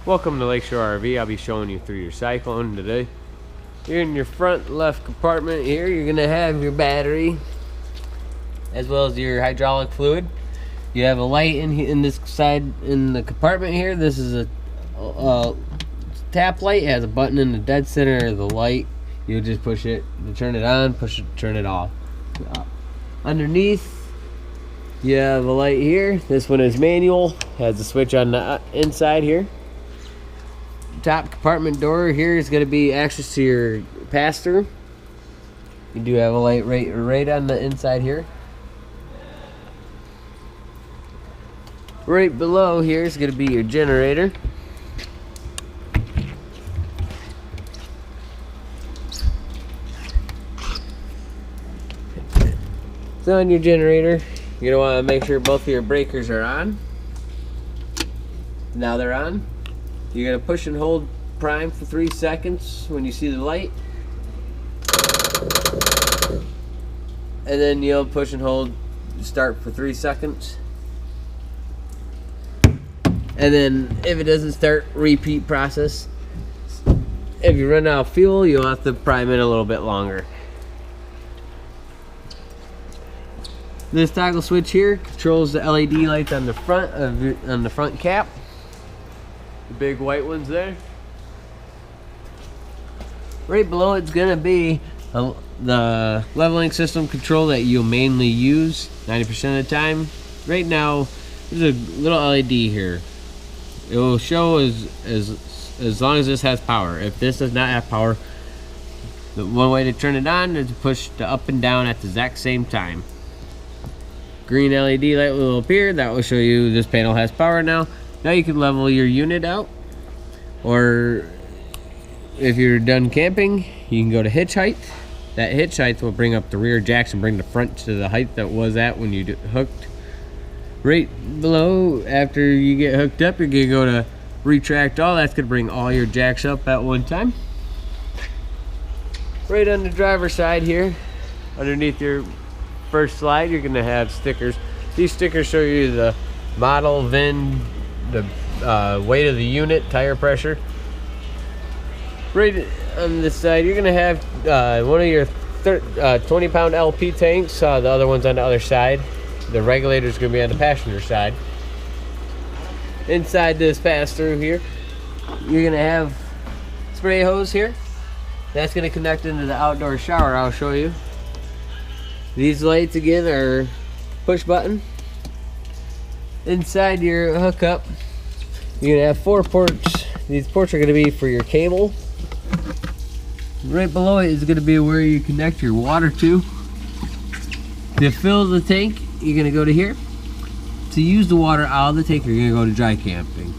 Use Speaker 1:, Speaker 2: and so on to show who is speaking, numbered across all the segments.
Speaker 1: Welcome to Lakeshore RV. I'll be showing you through your Cyclone today. Here in your front left compartment here, you're going to have your battery as well as your hydraulic fluid. You have a light in this side in the compartment here. This is a tap light. It has a button in the dead center of the light. You'll just push it to turn it on, push it to turn it off. Underneath, you have a light here. This one is manual. Has a switch on the inside here. Top compartment door here is going to be access to your pass-through. You do have a light right on the inside here. Right below here is going to be your generator. So on your generator, you're going to want to make sure both of your breakers are on. Now they're on. You're going to push and hold prime for 3 seconds when you see the light. And then you'll push and hold start for 3 seconds. And then if it doesn't start, repeat process. If you run out of fuel, you'll have to prime it a little bit longer. This toggle switch here controls the LED lights on the front cap. The big white ones there. Right below it's gonna be the leveling system control that you'll mainly use 90% of the time. Right now, there's a little LED here. It will show as long as this has power. If this does not have power, the one way to turn it on is to push the up and down at the exact same time. Green LED light will appear. That will show you this panel has power now. Now you can level your unit out, or if you're done camping, you can go to hitch height. That hitch height will bring up the rear jacks and bring the front to the height that was at when you hooked. Right below, after you get hooked up, you're gonna go to retract all. That's gonna bring all your jacks up at one time. Right on the driver's side here, underneath your first slide, you're gonna have stickers. These stickers show you the model, VIN, the weight of the unit, tire pressure. Right on this side, you're gonna have one of your 20-pound LP tanks. The other one's on the other side. The regulator is gonna be on the passenger side. Inside this pass-through here, you're gonna have spray hose here. That's gonna connect into the outdoor shower. I'll show you. These lights again are push button. Inside your hookup, you're gonna have 4 ports. These ports are gonna be for your cable. Right below it is gonna be where you connect your water to. To fill the tank, you're gonna go to here. To use the water out of the tank, you're gonna go to dry camping.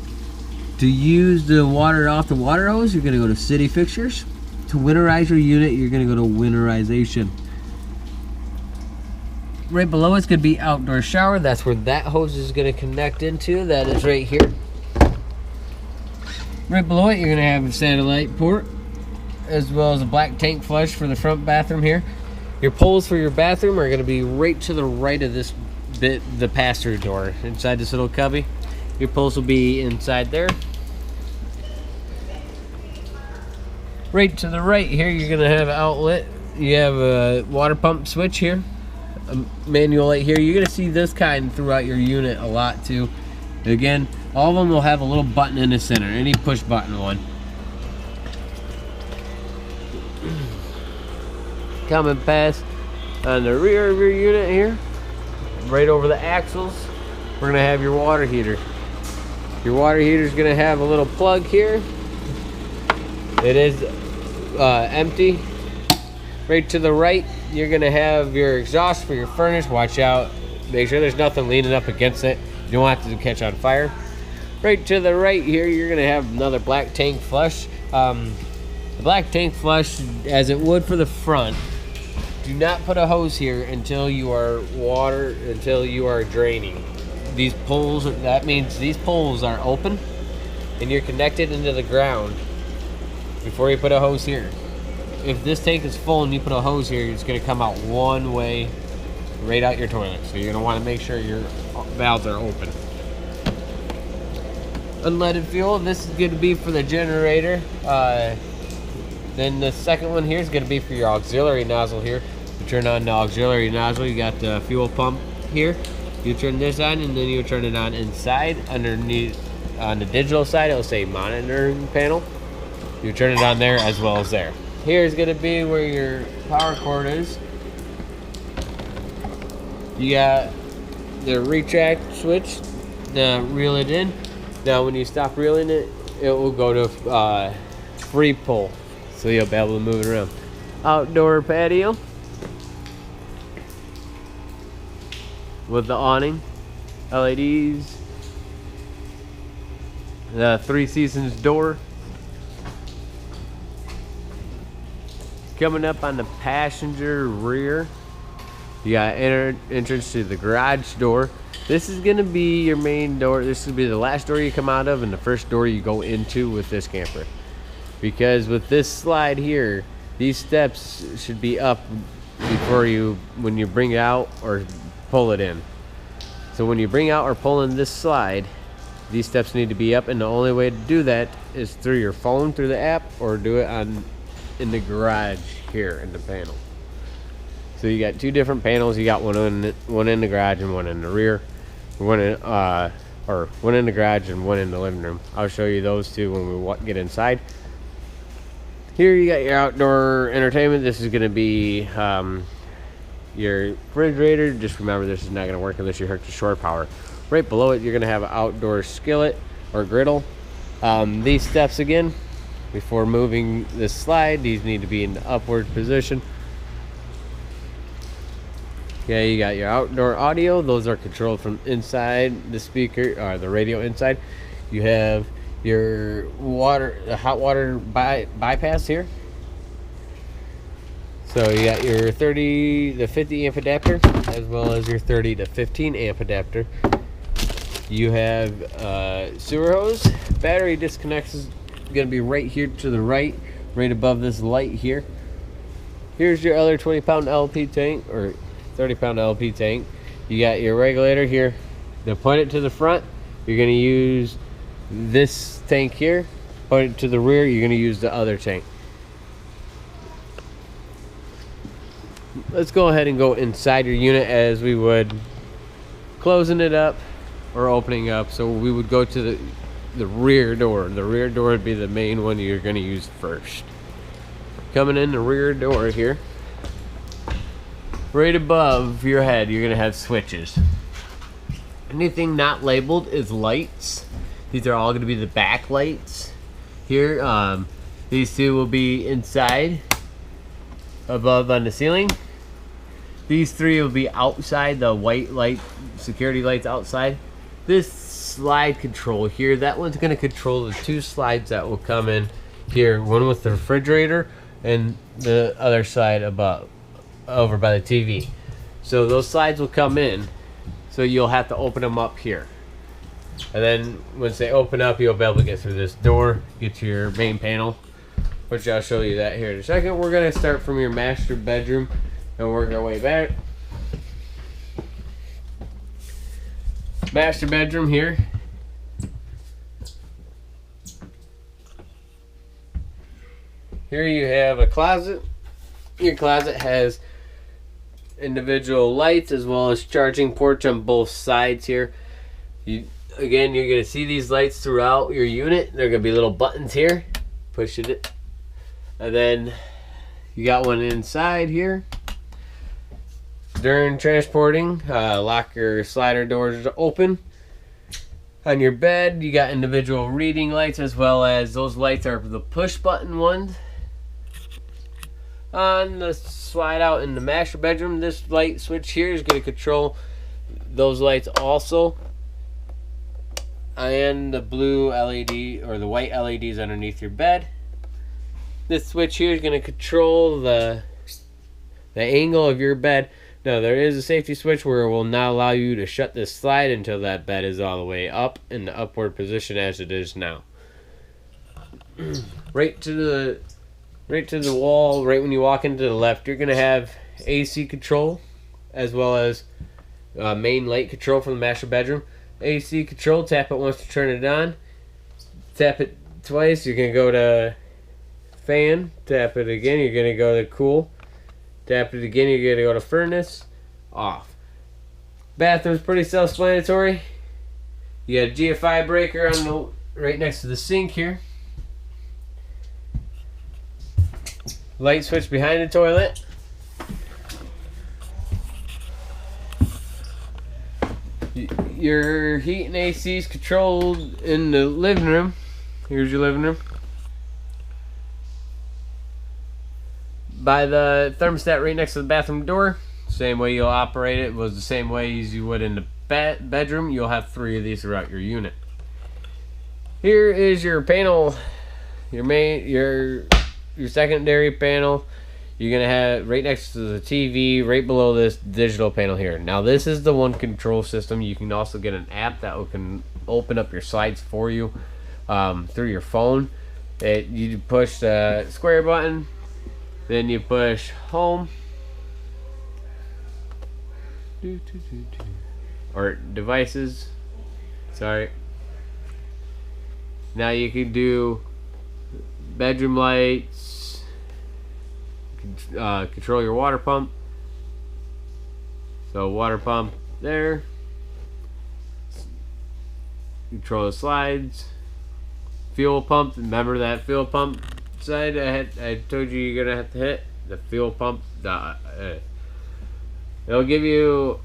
Speaker 1: To use the water off the water hose, you're gonna go to city fixtures. To winterize your unit, you're gonna go to winterization. Right below it's going to be outdoor shower. That's where that hose is going to connect into. That is right here. Right below it, you're going to have a satellite port, as well as a black tank flush for the front bathroom here. Your poles for your bathroom are going to be right to the right of this bit, the pass-through door, inside this little cubby. Your poles will be inside there. Right to the right here, you're going to have an outlet. You have a water pump switch here. A manual light here. You're going to see this kind throughout your unit a lot too. Again, all of them will have a little button in the center, any push button one. Coming past on the rear of your unit here, right over the axles, we're going to have your water heater. Your water heater is going to have a little plug here. It is empty. Right to the right, you're gonna have your exhaust for your furnace. Watch out, make sure there's nothing leaning up against it. You don't want it to catch on fire. Right to the right here, you're gonna have another black tank flush. The black tank flush, as it would for the front, do not put a hose here until you are draining. These poles, that means these poles are open and you're connected into the ground before you put a hose here. If this tank is full and you put a hose here, it's going to come out one way right out your toilet. So you're going to want to make sure your valves are open. unleaded fuel. This is going to be for the generator. Then the second one here is going to be for your auxiliary nozzle here. You turn on the auxiliary nozzle, you got the fuel pump here. You turn this on, and then you turn it on inside. Underneath, on the digital side, it'll say monitoring panel. You turn it on there as well as there. Here's going to be where your power cord is. You got the retract switch to reel it in. Now when you stop reeling it, it will go to free pull, so you'll be able to move it around. Outdoor patio with the awning, LEDs, the 3 Seasons door. Coming up on the passenger rear, you got entrance to the garage door. This is going to be your main door. This will be the last door you come out of and the first door you go into with this camper. Because with this slide here, these steps should be up before you, when you bring it out or pull it in. So when you bring out or pull in this slide, these steps need to be up, and the only way to do that is through your phone, through the app, or do it in the garage here in the panel. So you got 2 different panels. You got one in the garage and one in the rear. One in the garage and one in the living room. I'll show you those 2 when we get inside. Here you got your outdoor entertainment. This is going to be your refrigerator. Just remember, this is not going to work unless you hook to shore power. Right below it, you're going to have an outdoor skillet or griddle. These steps again, before moving this slide, these need to be in the upward position. Okay, you got your outdoor audio. Those are controlled from inside the speaker, or the radio inside. You have your hot water bypass here. So you got your 30 to 50 amp adapter, as well as your 30 to 15 amp adapter. You have sewer hose. Battery disconnects is going to be right here to the right above this light here. Here's your other 20-pound LP tank, or 30-pound LP tank. You got your regulator here. To point it to the front, you're going to use this tank here. Point it to the rear, you're going to use the other tank. Let's go ahead and go inside your unit as we would closing it up or opening up. So we would go to the rear door. The rear door would be the main one you're going to use first. Coming in the rear door here, right above your head, you're going to have switches. Anything not labeled is lights. These are all going to be the back lights here. These 2 will be inside above on the ceiling. These 3 will be outside, the white light security lights outside. This slide control here, that one's going to control the 2 slides that will come in here, one with the refrigerator and the other side above over by the TV. So those slides will come in, so you'll have to open them up here, and then once they open up, you'll be able to get through this door, get to your main panel, which I'll show you that here in a second. We're going to start from your master bedroom and work our way back. Master bedroom here. Here you have a closet. Your closet has individual lights as well as charging ports on both sides here. Again, you're going to see these lights throughout your unit. There are going to be little buttons here. Push it. And then you got one inside here. During transporting, lock your slider doors open. On your bed, you got individual reading lights, as well as those lights are the push button ones. On the slide out in the master bedroom, this light switch here is going to control those lights also, and the blue LED or the white LEDs underneath your bed. This switch here is going to control the angle of your bed. Now there is a safety switch where it will not allow you to shut this slide until that bed is all the way up in the upward position as it is now. Right to the wall, right when you walk into the left, you're going to have AC control as well as main light control from the master bedroom. AC control, tap it once to turn it on. Tap it twice, you're going to go to fan. Tap it again, you're going to go to cool. Tap it again, you're going to go to furnace. Off. Bathroom's pretty self-explanatory. You got a GFI breaker on the right next to the sink here. Light switch behind the toilet. Your heat and AC is controlled in the living room. Here's your living room. By the thermostat right next to the bathroom door. Same way you'll operate it was the same way as you would in the bedroom. You'll have 3 of these throughout your unit. Here is your panel, your secondary panel. You're gonna have right next to the TV, right below this digital panel here. Now this is the one control system. You can also get an app that can open up your slides for you through your phone. You push the square button, then you push home or devices. Sorry. Now you can do bedroom lights, control your water pump. So water pump there. Control the slides. Fuel pump. Remember that fuel pump side I told you you're gonna have to hit the fuel pump. It'll give you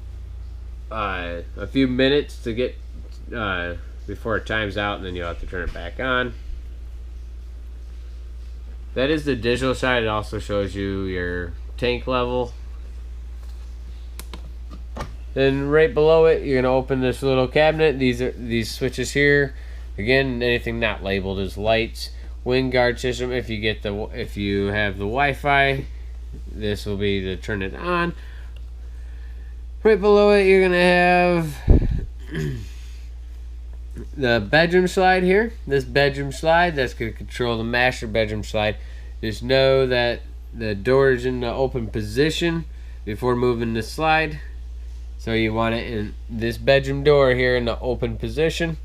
Speaker 1: a few minutes to get before it times out, and then you'll have to turn it back on. That is the digital side. It also shows you your tank level. Then right below it, you're gonna open this little cabinet. These switches here. Again, anything not labeled as lights. Wind guard system. If you have the Wi-Fi, this will be to turn it on. Right below it, you're gonna have the bedroom slide here. This bedroom slide, that's going to control the master bedroom slide. Just know that the door is in the open position before moving the slide. So you want it in this bedroom door here in the open position.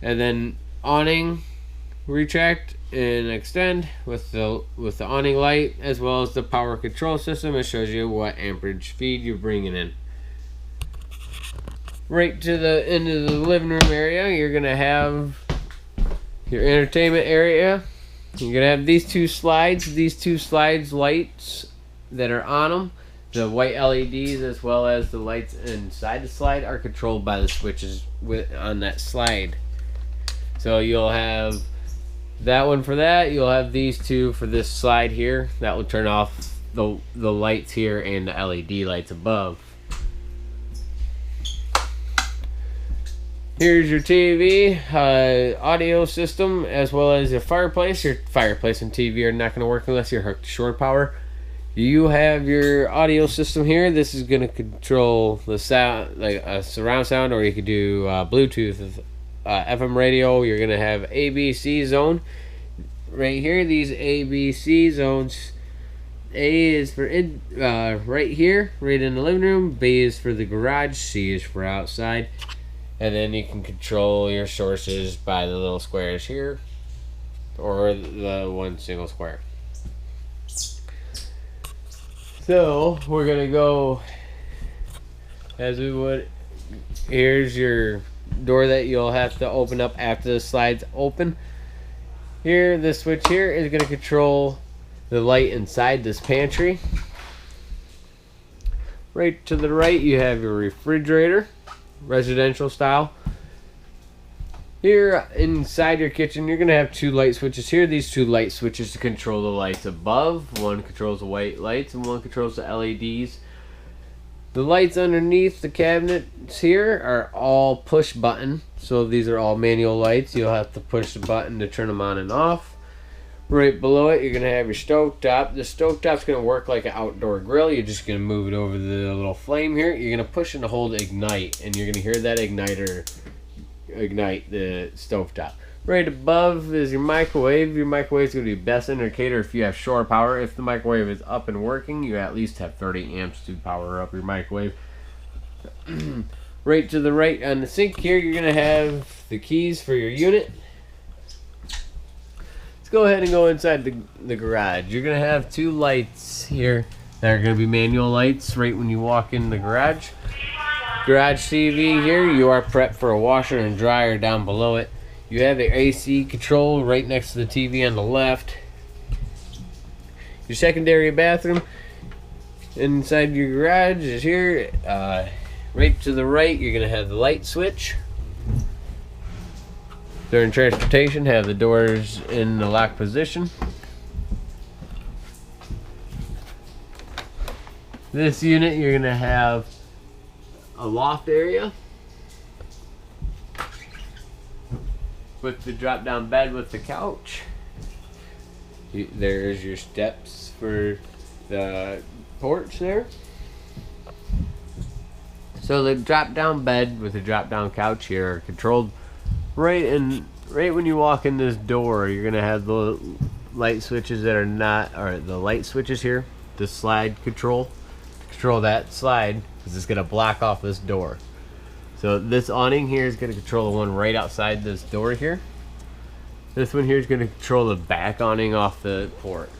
Speaker 1: And then awning, retract and extend with the awning light, as well as the power control system. It shows you what amperage feed you're bringing in. Right to the end of the living room area, you're gonna have your entertainment area. You're gonna have these two slides lights that are on them. The white LEDs as well as the lights inside the slide are controlled by the switches on that slide. So you'll have that one for that. You'll have these two for this slide here. That will turn off the lights here and the LED lights above. Here's your TV, audio system, as well as your fireplace. Your fireplace and TV are not going to work unless you're hooked to shore power. You have your audio system here. This is going to control the sound, like a surround sound, or you could do Bluetooth, FM radio. You're going to have ABC zone right here. These ABC zones. A is for right here, right in the living room. B is for the garage. C is for outside. And then you can control your sources by the little squares here, or the one single square. So we're gonna go as we would. Here's your door that you'll have to open up after the slides open. Here, this switch here is gonna control the light inside this pantry. Right to the right, you have your refrigerator. Residential style. Here inside your kitchen, you're gonna have 2 light switches here. These 2 light switches to control the lights above. One controls the white lights and one controls the LEDs. The lights underneath the cabinets here are all push button. So these are all manual lights. You'll have to push the button to turn them on and off. Right below it, you're gonna have your stove top. The stove top's gonna work like an outdoor grill. You're just gonna move it over the little flame here. You're gonna push and hold ignite, and you're gonna hear that igniter ignite the stove top. Right above is your microwave. Your microwave is gonna be best indicator if you have shore power. If the microwave is up and working, you at least have 30 amps to power up your microwave. Right to the right on the sink here, you're gonna have the keys for your unit. go ahead and go inside the garage. You're gonna have two lights here that are gonna be manual lights right when you walk in the garage. Garage TV here, you are prepped for a washer and dryer down below it. You have the AC control right next to the TV on the left. Your secondary bathroom inside your garage is here. Right to the right, you're gonna have the light switch. During transportation, have the doors in the lock position. This unit, you're gonna have a loft area with the drop-down bed with the couch. There's your steps for the porch there. So the drop-down bed with the drop-down couch here are controlled right when you walk in this door. You're gonna have the light switches that are not, or the light switches here, the slide control that slide, because it's gonna block off this door. So this awning here is gonna control the one right outside this door here. This one here is gonna control the back awning off the porch.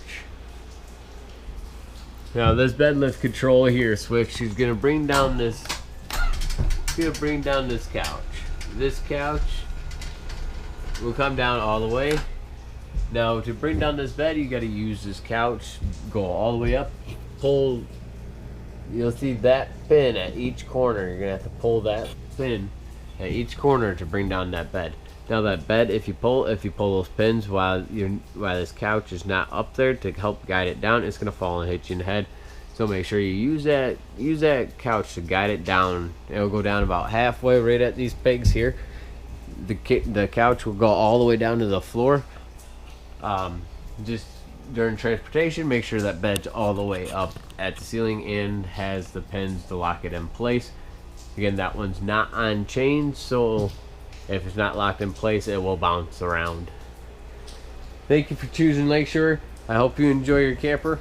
Speaker 1: Now this bed lift control here switch is gonna bring down this. It's gonna bring down this couch. This couch will come down all the way. Now to bring down this bed, you got to use this couch, go all the way up, pull. You'll see that pin at each corner. You're gonna have to pull that pin at each corner to bring down that bed. Now that bed, if you pull those pins while this couch is not up there to help guide it down, it's gonna fall and hit you in the head. So make sure you use that couch to guide it down. It'll go down about halfway right at these pegs here. The couch will go all the way down to the floor. Just during transportation, make sure that bed's all the way up at the ceiling and has the pins to lock it in place. Again, that one's not on chains, so if it's not locked in place, it will bounce around. Thank you for choosing Lakeshore. I hope you enjoy your camper.